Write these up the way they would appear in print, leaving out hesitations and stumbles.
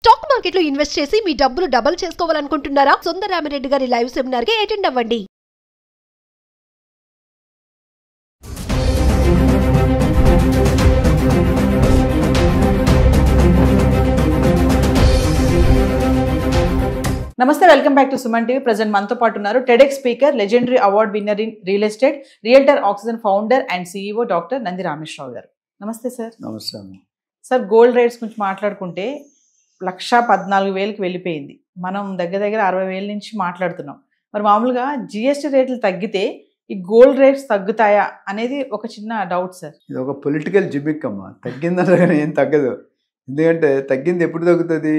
Stock మార్కెట్లో invest చేసి మీ డబ్బులు డబుల్ చేసుకోవాలనుకుంటున్నారా? సుందరరామిరెడ్డి గారి లైవ్ సెమినార్ కి అటెండ్ అవ్వండి. నమస్తే, welcome back to Suman TV. Present మనతో పాటు ఉన్నారు TEDx speaker, legendary award winner in real estate, realtor oxygen founder and CEO doctor Nandi Rameshwar Rao గారు. నమస్తే సార్. నమస్తే అమ్మ. సార్, గోల్డ్ రేట్స్ గురించి మాట్లాడుకుంటే 1,14,000కి వెళ్ళిపోయింది. మనం దగ్గర 60,000 నుంచి మాట్లాడుతున్నాం. మరి మామూలుగా జిఎస్టీ రేట్లు తగ్గితే ఈ గోల్డ్ రేట్స్ తగ్గుతాయా అనేది ఒక చిన్న డౌట్ సార్. ఇది ఒక పొలిటికల్ జిమిక్ అమ్మ. తగ్గిందనగానే ఏం తగ్గదు. ఎందుకంటే తగ్గింది ఎప్పుడు తగ్గుతుంది?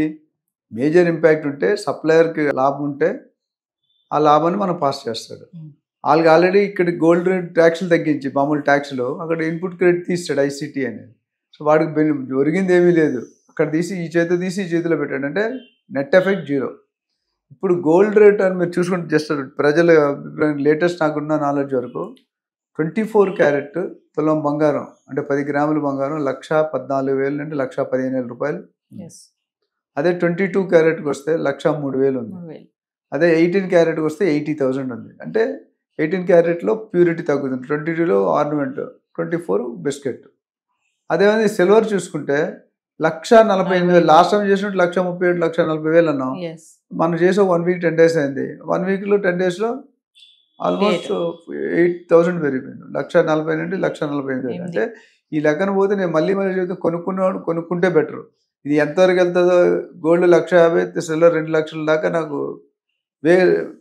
మేజర్ ఇంపాక్ట్ ఉంటే, సప్లయర్కి లాభం ఉంటే ఆ లాభాన్ని మనం పాస్ చేస్తాడు. వాళ్ళకి ఆల్రెడీ ఇక్కడ గోల్డ్ రేట్ ట్యాక్స్లు తగ్గించి మామూలు ట్యాక్స్లో అక్కడ ఇన్పుట్ క్రెడిట్ తీస్తాడు ఐసిటీ అనేది. సో వాడికి ఒరిగింది ఏమీ లేదు. అక్కడ తీసి ఈ చేతిలో తీసి ఈ చేతిలో పెట్టాడు అంటే నెట్ ఎఫెక్ట్ జీరో. ఇప్పుడు గోల్డ్ రేట్ అని మీరు చూసుకుంటే చేస్తారు ప్రజలు. లేటెస్ట్ నాకున్న నాలెడ్జ్ వరకు 24 క్యారెట్ తులం బంగారం అంటే 10 గ్రాముల బంగారం 1,14,000 నుండి 1,15,000 రూపాయలు. అదే 22 క్యారెట్కి వస్తే 1,03,000 ఉంది. అదే 18 క్యారెట్కి వస్తే 80,000 ఉంది. అంటే 18 క్యారెట్లో ప్యూరిటీ తగ్గుతుంది, 22లో ఆర్నమెంట్, 24 బిస్కెట్. అదేవిధంగా సిల్వర్ చూసుకుంటే 1,48,000. లాస్ట్ టైం చేసినట్టు 1,37,000 1,40,000 అన్నాం. మనం చేసే 1 వీక్ 10 days అయింది. 1 వీక్లో 10 daysలో ఆల్మోస్ట్ 8,000 పెరిగిపోయింది. 1,40,000 నుండి 1,45,000. అంటే ఈ లెక్కన పోతే నేను మళ్ళీ చెప్తే కొనుక్కునేవాడు కొనుక్కుంటే బెటర్. ఇది ఎంతవరకు వెళ్తుందో, గోల్డ్ 1,50,000 సిల్వర్ 2 లక్షల దాకా నాకు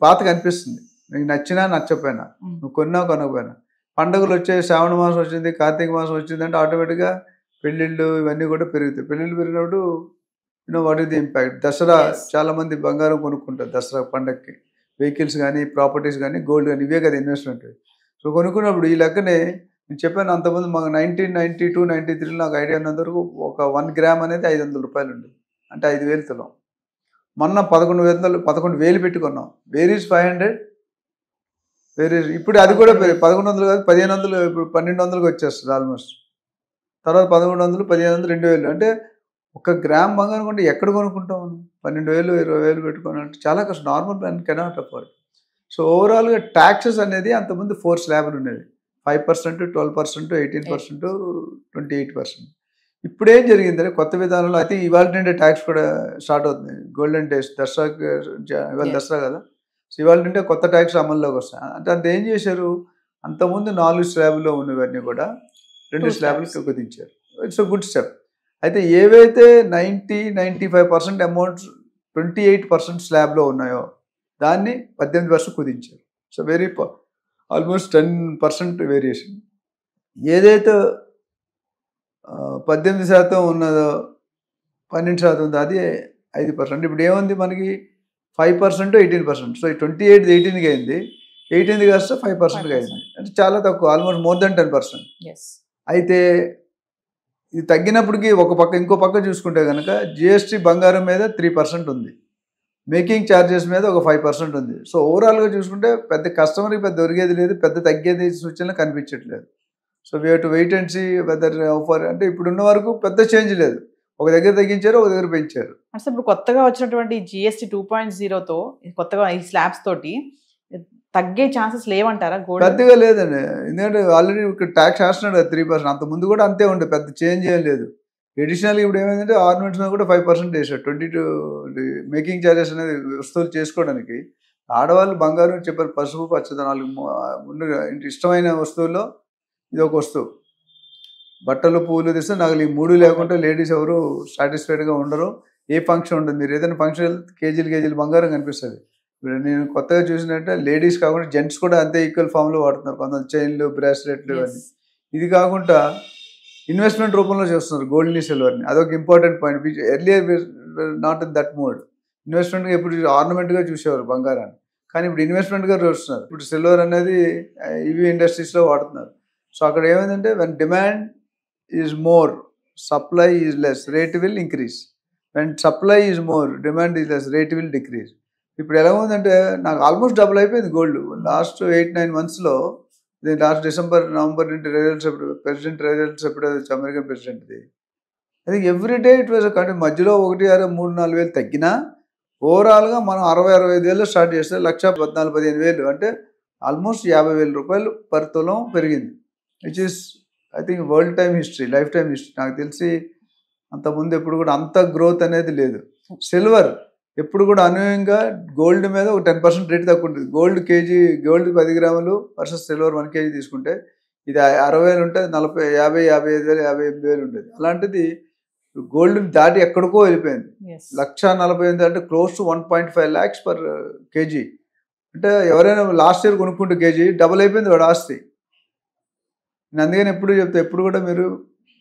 పాతగా అనిపిస్తుంది. నీకు నచ్చినా నచ్చకపోయినా, నువ్వు కొన్నా కొనకపోయినా. పండుగలు వచ్చాయి, శ్రావణ మాసం వచ్చింది, కార్తీక మాసం వచ్చింది అంటే ఆటోమేటిక్గా పెళ్ళిళ్ళు ఇవన్నీ కూడా పెరుగుతాయి. పెళ్ళిళ్ళు పెరిగినప్పుడు what is the impact? Dasara చాలామంది బంగారం కొనుక్కుంటారు. దసరా పండగకి వెహికల్స్ కానీ, ప్రాపర్టీస్ కానీ, గోల్డ్ కానీ, ఇవే కదా ఇన్వెస్ట్మెంట్. సో కొనుక్కున్నప్పుడు ఈ లెక్కనే నేను చెప్పాను. అంతకుముందు మాకు 1992, 93 నాకు ఐడియా ఉన్నంత వరకు ఒక 1 గ్రామ్ అనేది 500 రూపాయలు ఉండేది. అంటే 5,000 తులం. మొన్న 11,000 పెట్టుకున్నాం. Where is 500? వేర్ ఈజ్ ఇప్పుడు అది కూడా 1,100 కాదు 1,500, ఇప్పుడు 1,200కి వచ్చేస్తుంది ఆల్మోస్ట్. తర్వాత 1,100, 1,500, 2,000. అంటే 1 గ్రామ్ బంగారం కొంటే ఎక్కడ కొనుక్కుంటాం? 12,000, 20,000 పెట్టుకోవాలంటే చాలా కష్టం. Normal man cannot afford. So ఓవరాల్గా ట్యాక్సెస్ అనేది అంతకుముందు 4 స్లాబ్లు ఉండేది. 5%, 12%, 18%, 28%. ఇప్పుడు ఏం జరిగిందంటే కొత్త విధానంలో అయితే ఇవాళ నుండే ట్యాక్స్ కూడా స్టార్ట్ అవుతుంది. గోల్డెన్ డేస్ దసరాకి, ఇవాళ దసరా కదా. సో ఇవాళ నుండే కొత్త ట్యాక్స్ అమల్లోకి వస్తాయి. అంటే అంత ఏం చేశారు? అంతకుముందు 4 స్లాబ్లో ఉన్నవన్నీ కూడా 2 స్లాబ్లకి కుదించారు. It's a good step. అయితే ఏవైతే 90-95% అమౌంట్స్ 28% స్లాబ్లో ఉన్నాయో దాన్ని 18% కుదించారు. So almost 10% variation. ఏదైతే 18% ఉన్నదో, 12% ఉందో అది 5%. ఇప్పుడు ఏముంది మనకి? 5%, 18%. సో 28 18కి అయింది, 18 కాస్త 5%కి అయింది. అంటే చాలా తక్కువ, ఆల్మోస్ట్ మోర్ దెన్ 10%. అయితే ఇది తగ్గినప్పటికీ ఒక పక్క ఇంకో పక్క చూసుకుంటే కనుక జిఎస్టీ బంగారం మీద 3% ఉంది, మేకింగ్ ఛార్జెస్ మీద ఒక 5% ఉంది. సో ఓవరాల్గా చూసుకుంటే పెద్ద కస్టమర్కి పెద్ద దొరికేది లేదు, పెద్ద తగ్గేది సూచనలు కనిపించట్లేదు. So we have to wait and see whether offer. అంటే ఇప్పుడున్న వరకు పెద్ద చేంజ్ లేదు. ఒక దగ్గర తగ్గించారు, ఒక దగ్గర పెంచారు. అసలు ఇప్పుడు కొత్తగా వచ్చినటువంటి జిఎస్టీ 2.0తో కొత్తగా ఈ స్లాబ్స్ తోటి తగ్గే ఛాన్సెస్ లేవంటారా? గోల్డ్ పెద్దగా లేదండి. ఎందుకంటే ఆల్రెడీ ఇక్కడ ట్యాక్స్ వేస్తున్నాడు 3%. అంత ముందు కూడా అంతే ఉండే, పెద్ద చేంజ్ ఏం లేదు. అడిషనల్గా ఇప్పుడు ఏమైందంటే ఆర్నమెంట్స్ మీద కూడా 5% వేసాడు. 22 మేకింగ్ ఛార్జెస్ అనేది వస్తువులు చేసుకోవడానికి. ఆడవాళ్ళు బంగారం చెప్పారు, పసుపు పచ్చదనాలు ముందుగా ఇష్టమైన వస్తువుల్లో ఇది ఒక వస్తువు. బట్టలు, పువ్వులు తీస్తే నగలు, ఈ 3 లేకుంటే లేడీస్ ఎవరు సాటిస్ఫైడ్గా ఉండరు. ఏ ఫంక్షన్ ఉండదు. మీరు ఏదైనా ఫంక్షన్ కేజీలు బంగారం కనిపిస్తుంది. ఇప్పుడు నేను కొత్తగా చూసినట్టే లేడీస్ కాకుండా జెంట్స్ కూడా అంతే ఈక్వల్ ఫామ్లో వాడుతున్నారు. కొంతమంది చైన్లు, బ్రాస్లెట్లు అన్నీ. ఇది కాకుండా ఇన్వెస్ట్మెంట్ రూపంలో చేస్తున్నారు గోల్డ్ని, సిల్వర్ని. అదొక important point. Earlier not in that mode. ఇన్వెస్ట్మెంట్గా ఇప్పుడు ఆర్నమెంట్గా చూసేవారు బంగారాన్ని, కానీ ఇప్పుడు ఇన్వెస్ట్మెంట్గా చూస్తున్నారు. ఇప్పుడు సిల్వర్ అనేది ఇవి ఇండస్ట్రీస్లో వాడుతున్నారు. సో అక్కడ ఏమైందంటే when demand is more, supply is less, rate will increase. When supply is more, demand is less, rate will decrease. ఇప్పుడు ఎలా ఉందంటే నాకు ఆల్మోస్ట్ డబుల్ అయిపోయింది గోల్డ్ లాస్ట్ 8-9 monthsలో. లాస్ట్ డిసెంబర్, నవంబర్ నుండి రిజల్ట్స్ ఎప్పుడు, ప్రెసిడెంట్ రిజల్ట్స్ ఎప్పుడో అమెరికన్ ప్రెసిడెంట్ది అది ఎవ్రీడే ఇట్ వాజ్ కంటే మధ్యలో 1-3-4 వేలు తగ్గినా ఓవరాల్గా మనం 60-65 వేలు స్టార్ట్ చేస్తే 1,14,15,000 అంటే ఆల్మోస్ట్ 50,000 రూపాయలు పర్ తులం పెరిగింది, which is I think world time history, life time history. నాకు తెలిసి అంతకుముందు ఎప్పుడు కూడా అంత గ్రోత్ అనేది లేదు. సిల్వర్ ఎప్పుడు కూడా అనూహ్యంగా గోల్డ్ మీద ఒక 10% రేట్ తక్కువ ఉంటుంది. గోల్డ్ 10 గ్రాములు వర్సెస్ సిల్వర్ 1 kg తీసుకుంటే ఇది 60,000 ఉంటుంది, 50,000, 55,000, 58,000 ఉంటుంది. అలాంటిది గోల్డ్ దాటి ఎక్కడికో వెళ్ళిపోయింది. 1,48,000 అంటే close to 1.5 lakhs per KG. అంటే ఎవరైనా లాస్ట్ ఇయర్ కొనుక్కుంటే కేజీ డబుల్ అయిపోయింది వాడు ఆస్తి. నేను అందుకని ఎప్పుడు చెప్తా, ఎప్పుడు కూడా మీరు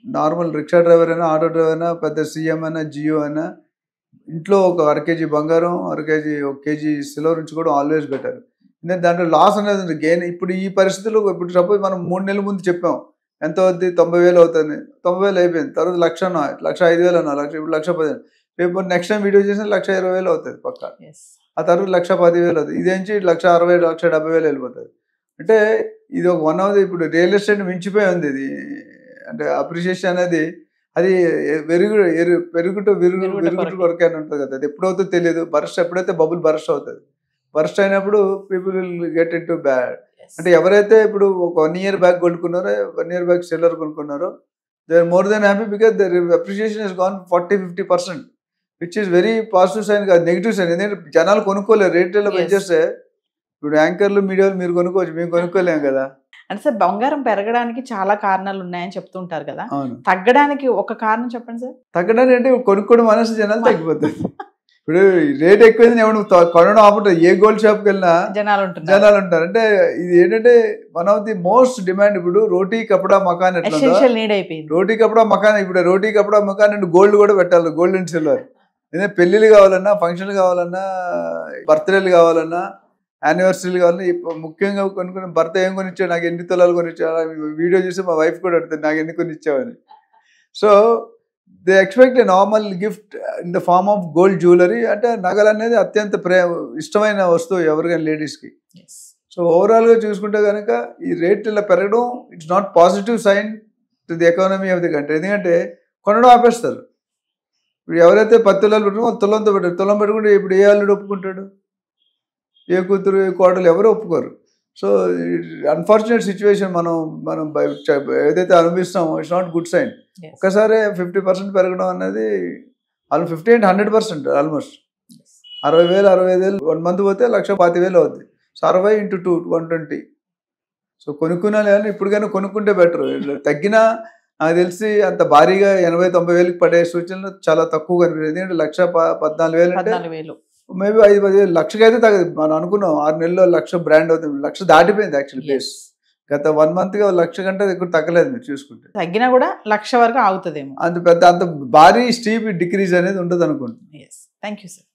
నార్మల్ రిక్షా డ్రైవర్ అయినా, ఆటో డ్రైవర్ అయినా, పెద్ద సీఎం అయినా, జియో అయినా ఇంట్లో ఒక 1 kg బంగారం, 1 kg సిల్వర్ ఉంచుకోవడం ఆల్వేస్ బెటర్. ఎందుకంటే దాంట్లో లాస్ అనేది ఉంది, గెయిన్. ఇప్పుడు ఈ పరిస్థితుల్లో ఇప్పుడు సపోజ్ మనం 3 నెలల ముందు చెప్పాం ఎంత అవుద్ది, 90,000 అవుతుంది, 90,000 అయిపోయింది. తర్వాత 1,05,000 అన్నా, ఇప్పుడు 1,10,000. రేపు నెక్స్ట్ టైం వీడియో చేసిన 1,20,000 అవుతుంది పక్క. ఆ తర్వాత 1,10,000 అవుతుంది. ఇదేంచి 1,60,000, 1,70,000 వెళ్ళిపోతుంది. అంటే ఇది ఒక వన్ ఆఫ్ ది ఇప్పుడు రియల్ ఎస్టేట్ మించిపోయి ఉంది ఇది. అంటే అప్రిషియేషన్ అనేది అది పెరుగుట వరకే అని ఉంటుంది కదా, అది ఎప్పుడవుతుందో తెలియదు. ఎప్పుడైతే బబుల్ బర్స్ట్ అవుతుంది, బర్స్ట్ అయినప్పుడు people will get into bad. అంటే ఎవరైతే ఇప్పుడు ఒక 1 year బ్యాక్ కొనుక్కున్నారో, 1 year బ్యాక్ సిల్వర్ కొనుక్కున్నారో, they are more than happy because their appreciation is gone 40-50%, which is very positive sign కాదు, నెగిటివ్ సైన్. ఎందుకంటే జనాలు కొనుక్కోలేరు, రేట్లలో పెంచేస్తే. ఇప్పుడు యాంకర్లు, మీడియాలు మీరు కొనుక్కోవచ్చు, మేము కొనుక్కోలేము కదా. అంటే సార్ బంగారం పెరగడానికి చాలా కారణాలు ఉన్నాయని చెప్తుంటారు కదా, తగ్గడానికి ఒక కారణం చెప్పండి సార్. తగ్గడానికి అంటే కొనుక్కోవడం మనసు జనాలు తగ్గిపోతుంది. ఇప్పుడు రేట్ ఎక్కువైంది ఎవరు కొనడం ఆపటం, ఏ గోల్డ్ షాప్కి వెళ్ళినా జనాలు ఉంటారు. అంటే ఇది ఏంటంటే one of the most demand. ఇప్పుడు రోటీ కపడా మకాన్ ఎట్లా నీడ్ అయిపోయింది, రోటీ కపడా మకాన్. ఇప్పుడు రోటీ కపడా మకాన్ అండ్ గోల్డ్ కూడా పెట్టాలి, గోల్డ్ అండ్ సిల్వర్. ఎందుకంటే పెళ్లిళ్ళు కావాలన్నా, ఫంక్షన్లు కావాలన్నా, బర్త్డేలు కావాలన్నా, యానివర్సరీలు కావాలన్నా, ముఖ్యంగా కొనుక్కున్న భర్త ఏం కొనిచ్చాడు, నాకు ఎన్ని తులాలు కొనిచ్చాడు, వీడియో చూసి మా వైఫ్ కూడా అడుగుతుంది నాకు ఎన్ని కొనిచ్చావని. So they expect a normal gift in the form of gold jewellery. అంటే నగలు అనేది అత్యంత ఇష్టమైన వస్తువు ఎవరికైనా లేడీస్కి. సో ఓవరాల్గా చూసుకుంటే కనుక ఈ రేట్ ఇలా పెరగడం it's not positive sign to the economy of the country. ఎందుకంటే కొనడం ఆపేస్తారు. ఇప్పుడు ఎవరైతే 10 తులాలు పెట్టుకుని తులంతో పెట్టారు, తులం పెట్టుకుంటే ఇప్పుడు ఏ అల్లుడు ఒప్పుకుంటాడు, ఏ కూతురు, ఏ కోడలు ఎవరు ఒప్పుకోరు. సో అన్ఫార్చునేట్ సిచ్యువేషన్ మనం ఏదైతే అనుభవిస్తామో ఇట్స్ నాట్ గుడ్ సైన్. ఒక్కసారి 50% పెరగడం అనేది 50 and 100% ఆల్మోస్ట్ 60,000, 65,000 1 month పోతే 1,25,000 అవుద్ది. So 60 into 2 120. సో కొనుక్కున్నా ఇప్పుడు కానీ కొనుక్కుంటే బెటర్. తగ్గినా నాకు తెలిసి అంత భారీగా 80,000-90,000 పడే సూచనలు చాలా తక్కువ కనిపిస్తుంది. ఎందుకంటే 1,14,000 అంటే మేబీ 5-10,000, 1,00,000 అయితే తగ్గదు. మనం అనుకున్నాం 6 నెలల్లో 1,00,000 బ్రాండ్ అవుతుంది, 1,00,000 దాటిపోయింది యాక్చువల్ బేస్. గత 1 monthగా 1,00,000 కంటే ఎక్కువ తగ్గలేదు మీరు చూసుకుంటే. తగ్గినా కూడా 1,00,000 వరకు అవుతుందేమో. అంత భారీ స్టీప్ డిక్రీజ్ అనేది ఉండదు అనుకుంటున్నాను. Thank you sir.